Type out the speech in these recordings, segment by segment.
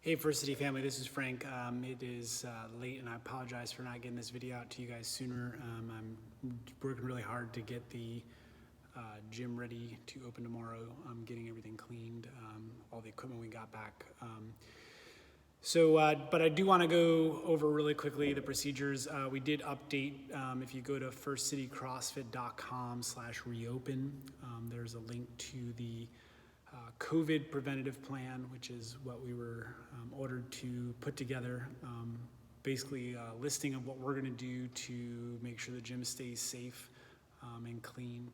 Hey First City family, this is Frank. It is late and I apologize for not getting this video out to you guys sooner. I'm working really hard to get the gym ready to open tomorrow. I'm getting everything cleaned, all the equipment we got back. But I do want to go over really quickly the procedures. We did update, if you go to firstcitycrossfit.com/reopen, there's a link to the COVID preventative plan, which is what we were ordered to put together. Basically a listing of what we're going to do to make sure the gym stays safe and clean.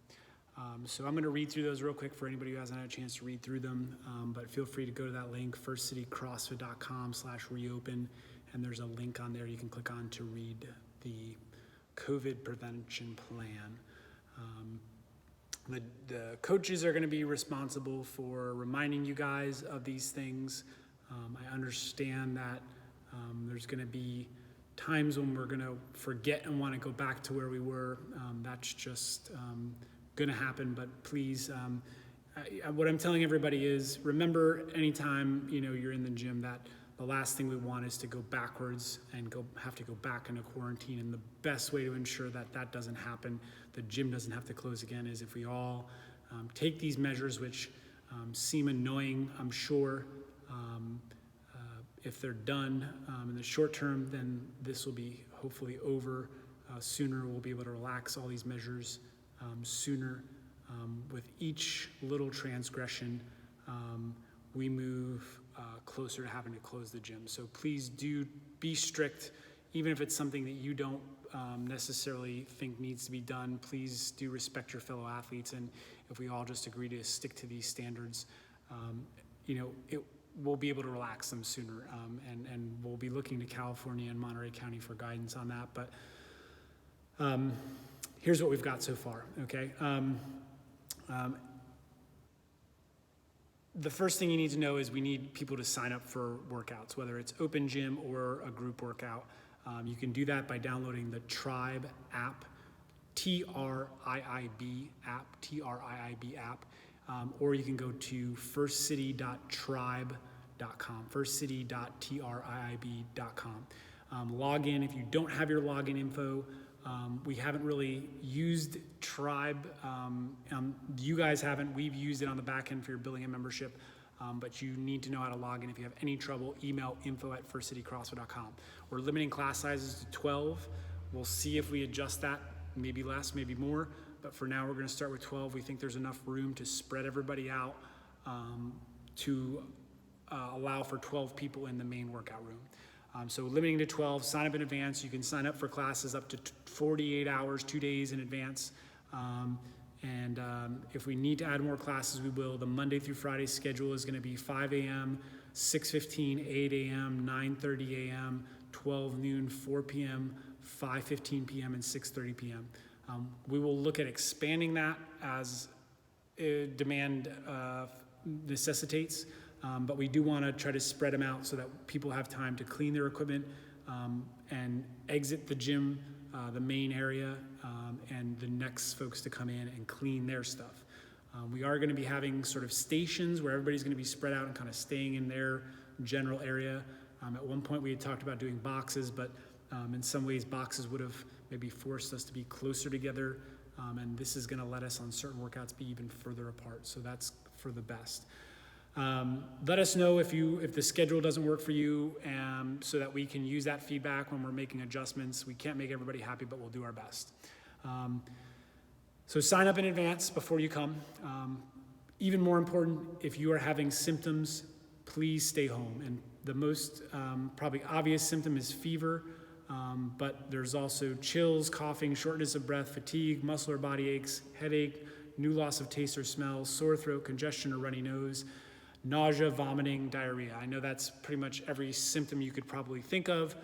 So I'm going to read through those real quick for anybody who hasn't had a chance to read through them, but feel free to go to that link, firstcitycrossfit.com/reopen, and there's a link on there you can click on to read the COVID prevention plan. The coaches are going to be responsible for reminding you guys of these things. I understand that there's going to be times when we're going to forget and want to go back to where we were. That's just going to happen, but please, what I'm telling everybody is remember anytime you're in the gym that the last thing we want is to go backwards and have to go back into quarantine. And the best way to ensure that that doesn't happen, the gym doesn't have to close again, is if we all take these measures, which seem annoying, I'm sure. If they're done in the short term, then this will be hopefully over sooner. We'll be able to relax all these measures sooner. With each little transgression, we move closer to having to close the gym. So please do be strict, even if it's something that you don't necessarily think needs to be done. Please do respect your fellow athletes, and if we all just agree to stick to these standards, we'll be able to relax them sooner, and we'll be looking to California and Monterey County for guidance on that. But here's what we've got so far, okay? The first thing you need to know is we need people to sign up for workouts, whether it's open gym or a group workout. You can do that by downloading the Tribe app, TRIIB app, or you can go to firstcity.tribe.com, firstcity.triib.com. Log in. If you don't have your login info, we haven't really used Tribe. You guys haven't. We've used it on the back end for your billing and membership, but you need to know how to log in. If you have any trouble, email info@firstcitycrossfit.com. We're limiting class sizes to 12. We'll see if we adjust that, maybe less, maybe more, but for now we're going to start with 12. We think there's enough room to spread everybody out to allow for 12 people in the main workout room. So limiting to 12, sign up in advance. You can sign up for classes up to 48 hours, 2 days in advance. If we need to add more classes, we will. The Monday through Friday schedule is going to be 5 a.m., 6:15, 8 a.m., 9:30 a.m., 12 noon, 4 p.m., 5:15 p.m., and 6:30 p.m. We will look at expanding that as demand necessitates. But we do want to try to spread them out so that people have time to clean their equipment and exit the gym, the main area, and the next folks to come in and clean their stuff. We are going to be having sort of stations where everybody's going to be spread out and kind of staying in their general area. At one point we had talked about doing boxes, but in some ways boxes would have maybe forced us to be closer together, and this is going to let us on certain workouts be even further apart. So that's for the best. Let us know if the schedule doesn't work for you, so that we can use that feedback when we're making adjustments. We can't make everybody happy, but we'll do our best. So sign up in advance before you come. Even more important, if you are having symptoms, please stay home. And the most probably obvious symptom is fever, but there's also chills, coughing, shortness of breath, fatigue, muscle or body aches, headache, new loss of taste or smell, sore throat, congestion or runny nose, nausea, vomiting, diarrhea. I know that's pretty much every symptom you could probably think of.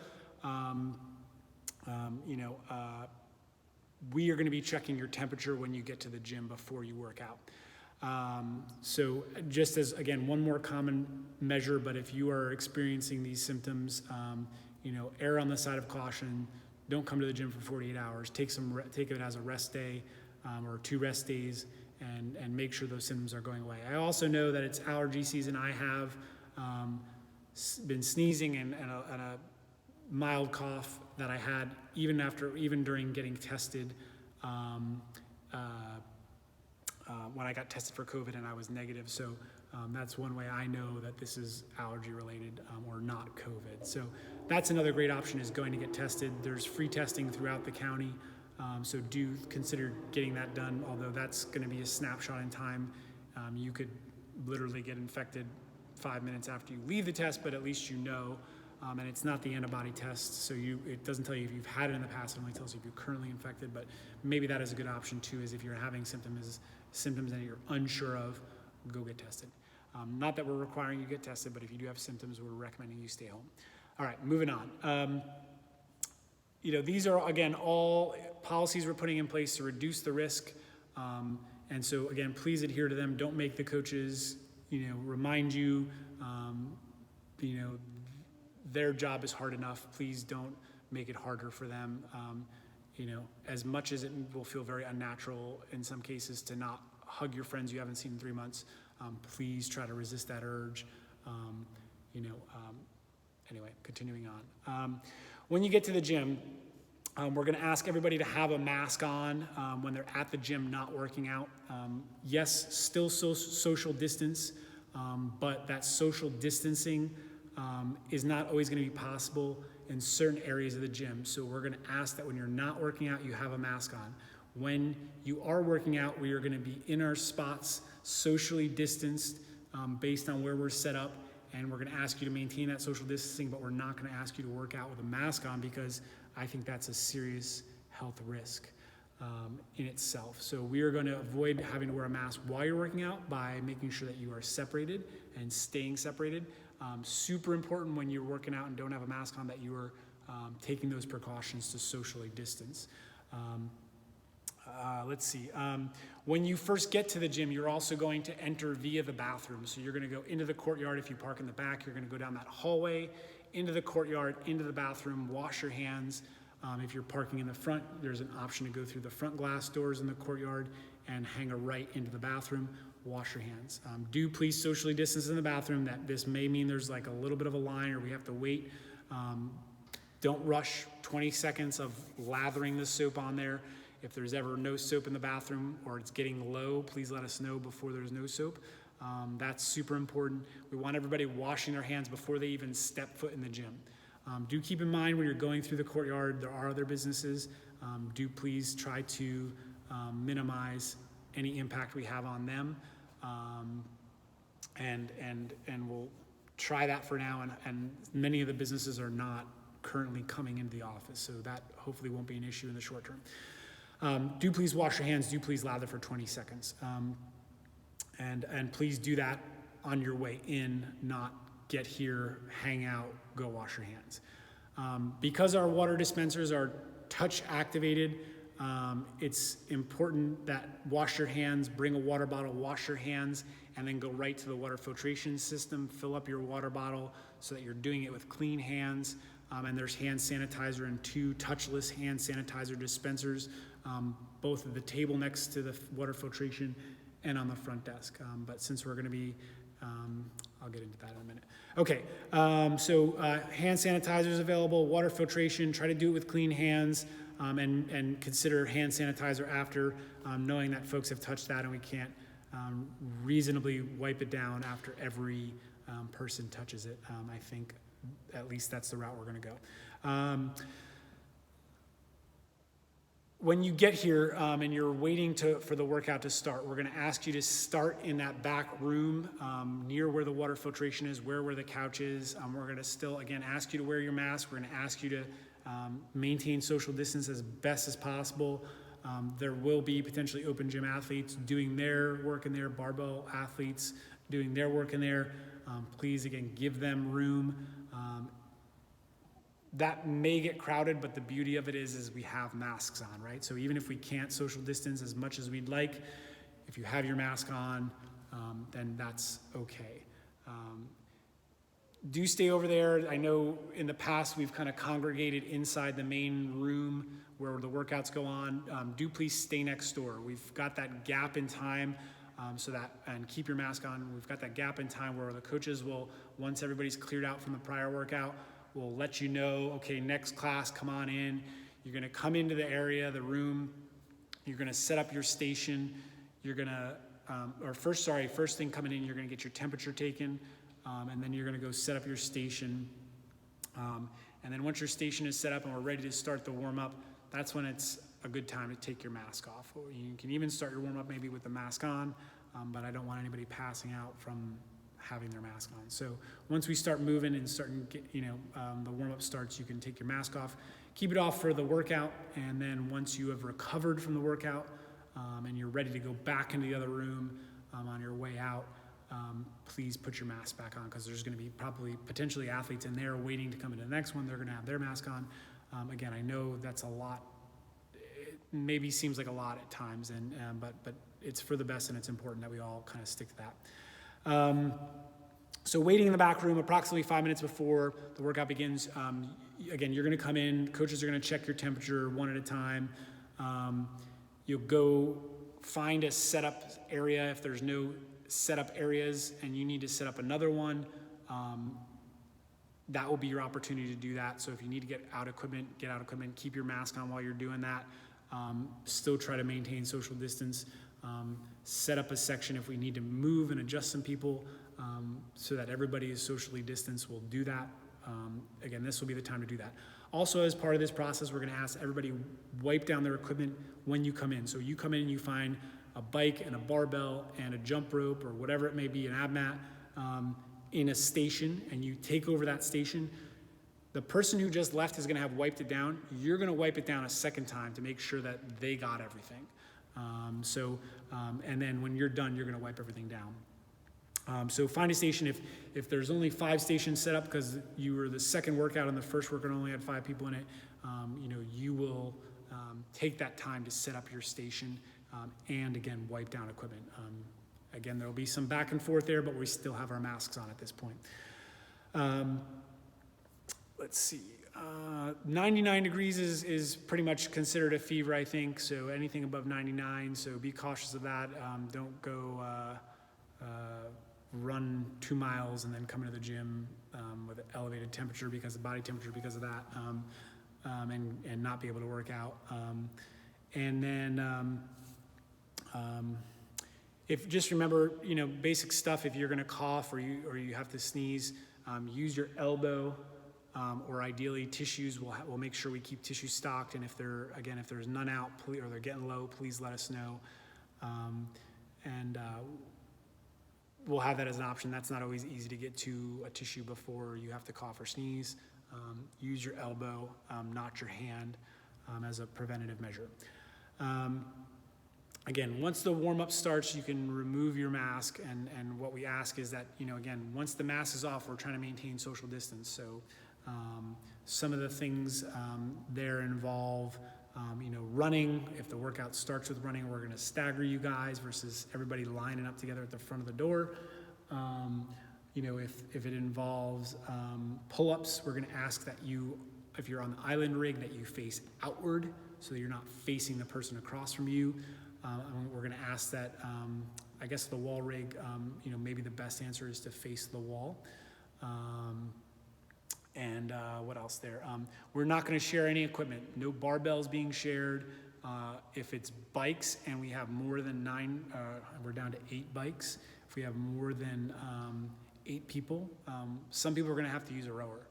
We are going to be checking your temperature when you get to the gym before you work out. So just as, again, one more common measure, but if you are experiencing these symptoms, err on the side of caution. Don't come to the gym for 48 hours. Take it as a rest day or 2 rest days, and make sure those symptoms are going away. I also know that it's allergy season. I have been sneezing and a mild cough that I had even during getting tested when I got tested for COVID and I was negative. So that's one way I know that this is allergy related or not COVID. So that's another great option, is going to get tested. There's free testing throughout the county. So do consider getting that done, although that's going to be a snapshot in time. You could literally get infected 5 minutes after you leave the test, but at least you know. And it's not the antibody test, so it doesn't tell you if you've had it in the past. It only tells you if you're currently infected. But maybe that is a good option too, is if you're having symptoms that you're unsure of, go get tested. Not that we're requiring you get tested, but if you do have symptoms, we're recommending you stay home. All right, moving on. These are, again, all policies we're putting in place to reduce the risk. And so, again, please adhere to them. Don't make the coaches, remind you, their job is hard enough. Please don't make it harder for them. As much as it will feel very unnatural in some cases to not hug your friends you haven't seen in 3 months, please try to resist that urge. Anyway, continuing on. When you get to the gym, we're going to ask everybody to have a mask on when they're at the gym not working out. Yes, still social distance, but that social distancing is not always going to be possible in certain areas of the gym. So we're going to ask that when you're not working out, you have a mask on. When you are working out, we are going to be in our spots, socially distanced based on where we're set up. And we're going to ask you to maintain that social distancing, but we're not going to ask you to work out with a mask on, because I think that's a serious health risk in itself. So we are going to avoid having to wear a mask while you're working out by making sure that you are separated and staying separated. Super important when you're working out and don't have a mask on that you are taking those precautions to socially distance. Let's see. When you first get to the gym, you're also going to enter via the bathroom. So you're going to go into the courtyard. If you park in the back, you're going to go down that hallway, into the courtyard, into the bathroom, wash your hands. If you're parking in the front, there's an option to go through the front glass doors in the courtyard and hang a right into the bathroom. Wash your hands. Do please socially distance in the bathroom. That this may mean there's like a little bit of a line or we have to wait. Don't rush 20 seconds of lathering the soap on there. If there's ever no soap in the bathroom or it's getting low, please let us know before there's no soap. That's super important. We want everybody washing their hands before they even step foot in the gym. Do keep in mind when you're going through the courtyard, there are other businesses. Do please try to minimize any impact we have on them. And we'll try that for now. And many of the businesses are not currently coming into the office, so that hopefully won't be an issue in the short term. Do please wash your hands. Do please lather for 20 seconds. And please do that on your way in, not get here, hang out, go wash your hands. Because our water dispensers are touch activated, it's important that wash your hands, bring a water bottle, wash your hands, and then go right to the water filtration system. Fill up your water bottle so that you're doing it with clean hands. And there's hand sanitizer and 2 touchless hand sanitizer dispensers, both at the table next to the water filtration and on the front desk. But since we're going to be, I'll get into that in a minute. Okay, so hand sanitizer is available, water filtration, try to do it with clean hands, and consider hand sanitizer after, knowing that folks have touched that and we can't reasonably wipe it down after every person touches it. I think at least that's the route we're going to go. When you get here and you're waiting for the workout to start, we're going to ask you to start in that back room near where the water filtration is, where the couch is. We're going to still, again, ask you to wear your mask. We're going to ask you to maintain social distance as best as possible. There will be potentially open gym athletes doing their work in there, barbell athletes doing their work in there. Please, again, give them room. That may get crowded, but the beauty of it is we have masks on, right? So even if we can't social distance as much as we'd like, if you have your mask on, then that's okay. Do stay over there. I know in the past we've kind of congregated inside the main room where the workouts go on. Do please stay next door. We've got that gap in time and keep your mask on. We've got that gap in time where the coaches will, once everybody's cleared out from the prior workout, will let you know, okay, next class, come on in. You're gonna come into the area, the room, you're gonna set up your station, you're gonna, first thing coming in, you're gonna get your temperature taken, and then you're gonna go set up your station. And then once your station is set up and we're ready to start the warm up, that's when it's a good time to take your mask off. Or you can even start your warm up maybe with the mask on, but I don't want anybody passing out from having their mask on. So once we start moving and starting, the warm up starts, you can take your mask off, keep it off for the workout, and then once you have recovered from the workout and you're ready to go back into the other room on your way out, please put your mask back on, because there's going to be potentially athletes in there waiting to come into the next one. They're going to have their mask on. Again, I know that's a lot. It maybe seems like a lot at times, but it's for the best, and it's important that we all kind of stick to that. So waiting in the back room approximately 5 minutes before the workout begins. Again, you're going to come in. Coaches are going to check your temperature one at a time. You'll go find a setup area. If there's no setup areas and you need to set up another one, that will be your opportunity to do that. So if you need to get out equipment, keep your mask on while you're doing that. Still try to maintain social distance. Set up a section if we need to move and adjust some people so that everybody is socially distanced. We'll do that. Again, this will be the time to do that. Also, as part of this process, we're going to ask everybody wipe down their equipment when you come in. So you come in and you find a bike and a barbell and a jump rope or whatever it may be, an ab mat, in a station, and you take over that station. The person who just left is going to have wiped it down. You're going to wipe it down a second time to make sure that they got everything. And then when you're done, you're going to wipe everything down. So find a station. If there's only 5 stations set up because you were the second workout and the first workout only had 5 people in it, you will take that time to set up your station and again wipe down equipment. Again, there will be some back and forth there, but we still have our masks on at this point. Let's see. 99 degrees is pretty much considered a fever, I think. So anything above 99. So be cautious of that. Don't go run 2 miles and then come into the gym with an elevated temperature because of body temperature because of that, and not be able to work out. And then if just remember, basic stuff. If you're going to cough or you have to sneeze, use your elbow, or ideally tissues. We'll make sure we keep tissues stocked. And if there's none out, or they're getting low, please let us know. We'll have that as an option. That's not always easy to get to a tissue before you have to cough or sneeze. Use your elbow, not your hand, as a preventative measure. Again, once the warm-up starts, you can remove your mask, and what we ask is that, again, once the mask is off, we're trying to maintain social distance. So some of the things there involve, running. If the workout starts with running, we're going to stagger you guys versus everybody lining up together at the front of the door. If it involves pull-ups, we're going to ask that if you're on the island rig, that you face outward so that you're not facing the person across from you. We're going to ask that, I guess the wall rig, maybe the best answer is to face the wall. What else there? We're not going to share any equipment. No barbells being shared. If it's bikes and we have more than 9, we're down to 8 bikes. If we have more than 8 people, some people are going to have to use a rower,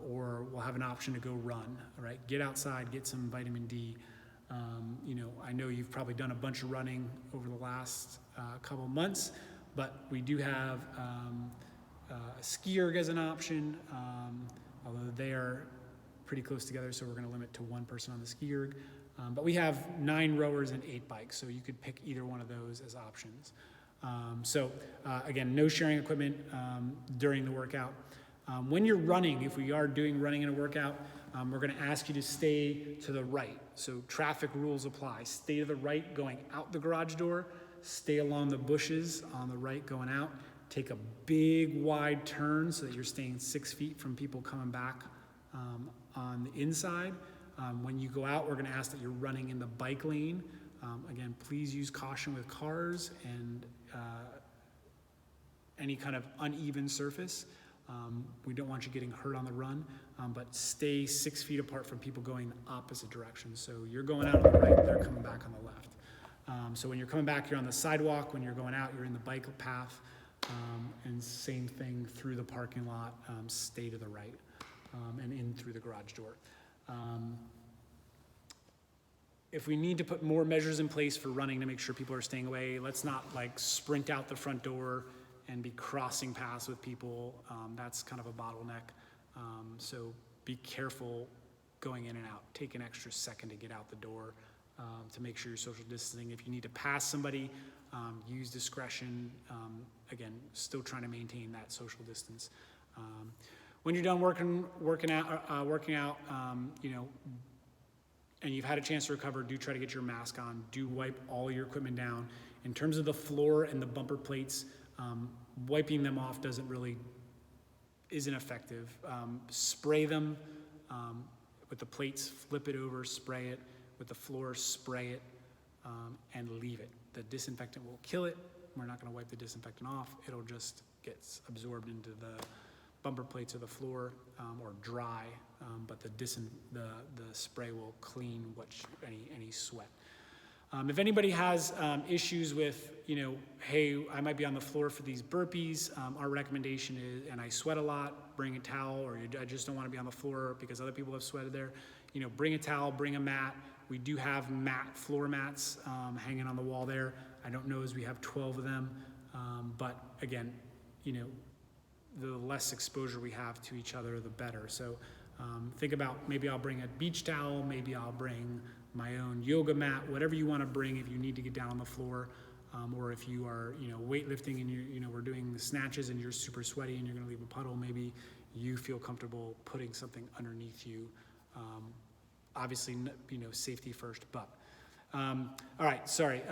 or we'll have an option to go run. All right, get outside, get some vitamin D. I know you've probably done a bunch of running over the last couple months, but we do have a ski erg as an option, although they are pretty close together, so we're going to limit to 1 person on the ski erg. But we have 9 rowers and 8 bikes, so you could pick either one of those as options. Again, no sharing equipment during the workout. When you're running, if we are doing running in a workout, we're going to ask you to stay to the right. So traffic rules apply. Stay to the right going out the garage door. Stay along the bushes on the right going out. Take a big wide turn so that you're staying 6 feet from people coming back on the inside. When you go out, we're going to ask that you're running in the bike lane. Again, please use caution with cars and any kind of uneven surface. We don't want you getting hurt on the run, but stay 6 feet apart from people going the opposite direction. So you're going out on the right, they're coming back on the left. So when you're coming back, you're on the sidewalk. When you're going out, you're in the bike path. And same thing through the parking lot, stay to the right, and in through the garage door. If we need to put more measures in place for running to make sure people are staying away, let's not like sprint out the front door and be crossing paths with people. That's kind of a bottleneck. So be careful going in and out. Take an extra second to get out the door to make sure you're social distancing. If you need to pass somebody, use discretion. Again, still trying to maintain that social distance. When you're done working out, and you've had a chance to recover, do try to get your mask on. Do wipe all your equipment down. In terms of the floor and the bumper plates, wiping them off isn't effective. Spray them with the plates, flip it over, spray it. With the floor, spray it, and leave it. The disinfectant will kill it. We're not gonna wipe the disinfectant off. It'll just get absorbed into the bumper plates or the floor, or dry, but the spray will clean any sweat. If anybody has issues with, hey, I might be on the floor for these burpees, our recommendation is, and I sweat a lot, bring a towel, or I just don't want to be on the floor because other people have sweated there. Bring a towel, bring a mat. We do have floor mats hanging on the wall there. I don't know as we have 12 of them, but again, the less exposure we have to each other, the better. So think about, maybe I'll bring a beach towel, maybe I'll bring my own yoga mat, whatever you want to bring if you need to get down on the floor, or if you are, weightlifting and we're doing the snatches and you're super sweaty and you're going to leave a puddle, maybe you feel comfortable putting something underneath you. Obviously, safety first, but all right, sorry.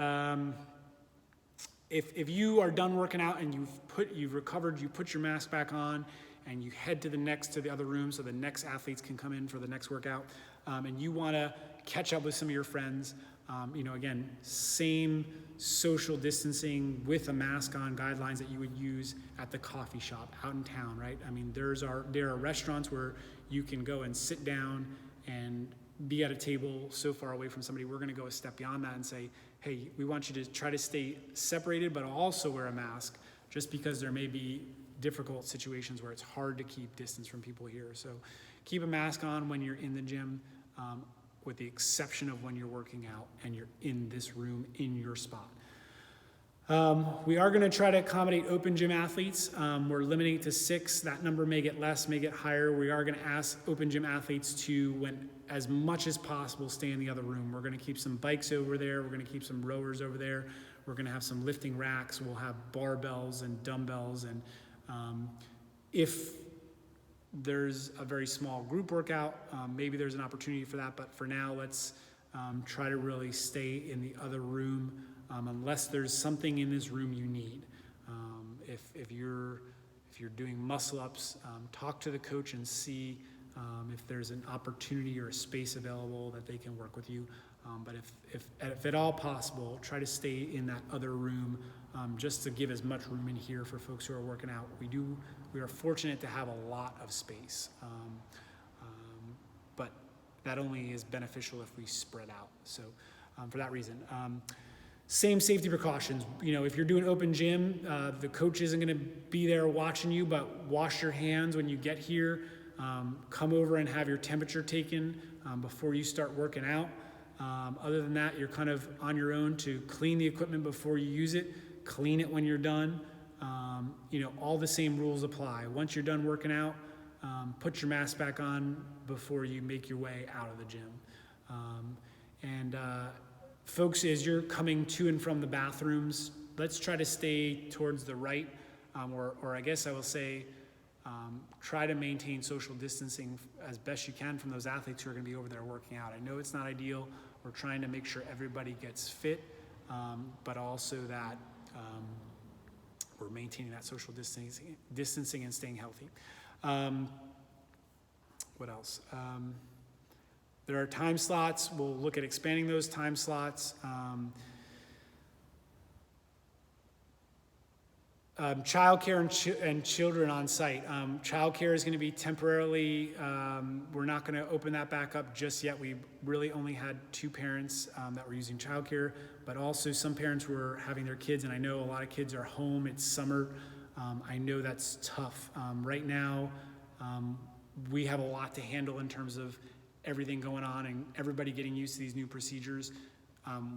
If you are done working out and you've recovered, you put your mask back on and you head to the other room so the next athletes can come in for the next workout, and you want to catch up with some of your friends, again, same social distancing with a mask on guidelines that you would use at the coffee shop out in town, right? I mean, there are restaurants where you can go and sit down and be at a table so far away from somebody. We're going to go a step beyond that and say, hey, we want you to try to stay separated, but also wear a mask, just because there may be difficult situations where it's hard to keep distance from people here. So keep a mask on when you're in the gym, with the exception of when you're working out and you're in this room in your spot. We are going to try to accommodate open gym athletes. We're limiting it to 6. That number may get less, may get higher. We are going to ask open gym athletes to, when as much as possible, stay in the other room. We're going to keep some bikes over there. We're going to keep some rowers over there. We're going to have some lifting racks. We'll have barbells and dumbbells. And if there's a very small group workout, maybe there's an opportunity for that. But for now, let's try to really stay in the other room, unless there's something in this room you need. If you're doing muscle ups, talk to the coach and see if there's an opportunity or a space available that they can work with you. But if at all possible, try to stay in that other room, just to give as much room in here for folks who are working out. We are fortunate to have a lot of space, but that only is beneficial if we spread out. So for that reason, same safety precautions. If you're doing open gym, the coach isn't going to be there watching you, but wash your hands when you get here. Come over and have your temperature taken before you start working out. Other than that, you're kind of on your own to clean the equipment before you use it, clean it when you're done. All the same rules apply. Once you're done working out, put your mask back on before you make your way out of the gym. Folks, as you're coming to and from the bathrooms, let's try to stay towards the right, or I guess I will say, try to maintain social distancing as best you can from those athletes who are going to be over there working out. I know it's not ideal. We're trying to make sure everybody gets fit, but also that we're maintaining that social distancing and staying healthy. What else? There are time slots. We'll look at expanding those time slots. Childcare and children on site. Childcare is going to be temporarily, we're not going to open that back up just yet. We really only had 2 parents that were using childcare, but also some parents were having their kids, and I know a lot of kids are home. It's summer. I know that's tough. Right now, we have a lot to handle in terms of everything going on and everybody getting used to these new procedures.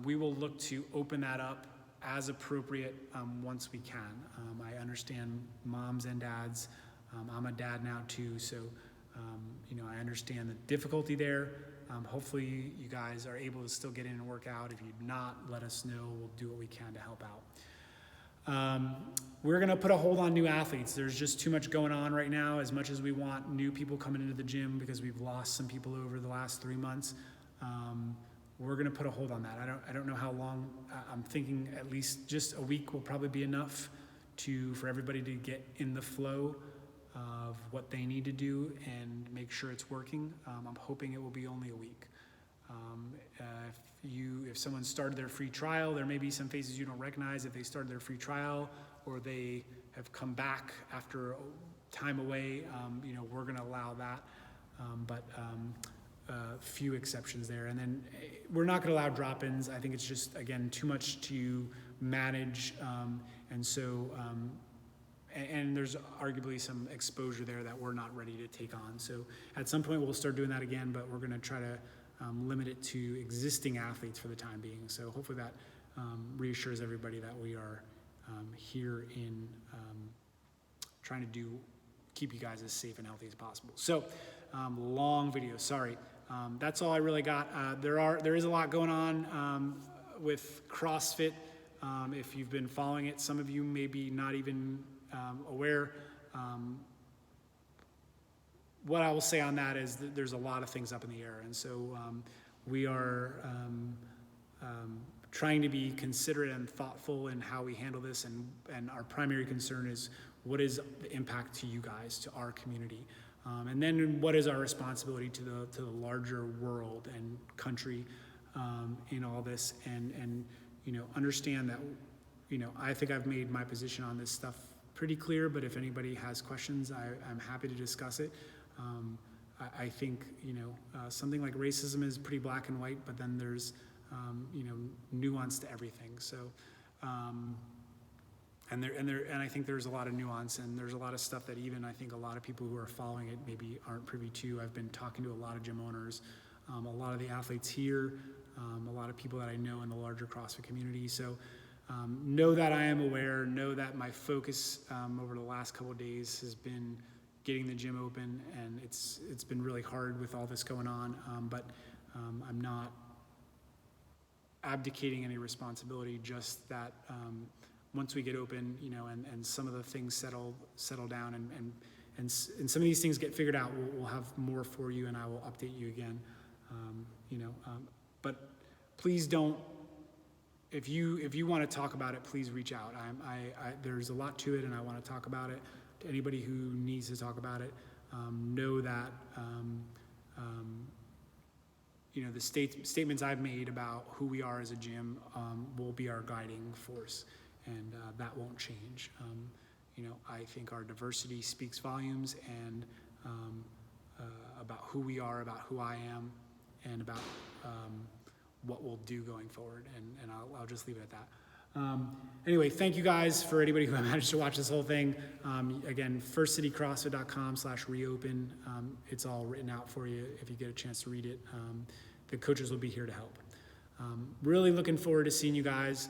We will look to open that up as appropriate once we can. I understand moms and dads. I'm a dad now too, so I understand the difficulty there. Hopefully you guys are able to still get in and work out. If you're not, let us know. We'll do what we can to help out. We're gonna put a hold on new athletes. There's just too much going on right now. As much as we want new people coming into the gym because we've lost some people over the last 3 months, we're gonna put a hold on that. I don't know how long. I'm thinking at least just a week will probably be enough for everybody to get in the flow of what they need to do and make sure it's working. I'm hoping it will be only a week. If someone started their free trial, there may be some faces you don't recognize if they started their free trial or they have come back after time away. We're gonna allow that, but few exceptions there. And then we're not gonna allow drop-ins. I think it's just, again, too much to manage. And there's arguably some exposure there that we're not ready to take on. So at some point we'll start doing that again, but we're gonna try to limit it to existing athletes for the time being. So hopefully that reassures everybody that we are here in trying to keep you guys as safe and healthy as possible. So long video, sorry. That's all I really got. There is a lot going on with CrossFit. If you've been following it, some of you may be not even aware. What I will say on that is that there's a lot of things up in the air, and so we are trying to be considerate and thoughtful in how we handle this, and our primary concern is what is the impact to you guys, to our community, and then what is our responsibility to the larger world and country in all this, and understand that I think I've made my position on this stuff pretty clear, but if anybody has questions, I'm happy to discuss it. I think something like racism is pretty black and white, but then there's nuance to everything. So and I think there's a lot of nuance, and there's a lot of stuff that even I think a lot of people who are following it maybe aren't privy to. I've been talking to a lot of gym owners, a lot of the athletes here, a lot of people that I know in the larger CrossFit community. So know that I am aware, know that my focus over the last couple of days has been getting the gym open, and it's been really hard with all this going on, but I'm not abdicating any responsibility, just that once we get open, and some of the things settle down, and some of these things get figured out, we'll have more for you, and I will update you again. But please don't. If you want to talk about it, please reach out. There's a lot to it, and I want to talk about it. To anybody who needs to talk about it, know that the statements I've made about who we are as a gym will be our guiding force, and that won't change. I think our diversity speaks volumes, and about who we are, about who I am, and about what we'll do going forward, and I'll just leave it at that. Anyway, thank you guys for anybody who managed to watch this whole thing. Again, firstcitycrossfit.com/reopen. It's all written out for you if you get a chance to read it. The coaches will be here to help. Really looking forward to seeing you guys.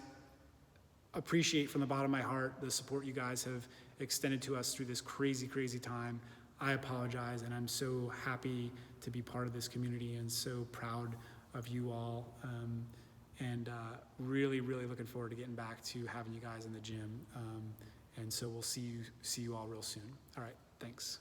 Appreciate from the bottom of my heart the support you guys have extended to us through this crazy, crazy time. I apologize, and I'm so happy to be part of this community and so proud of you all. And really, really looking forward to getting back to having you guys in the gym. And so we'll see you all real soon. All right, thanks.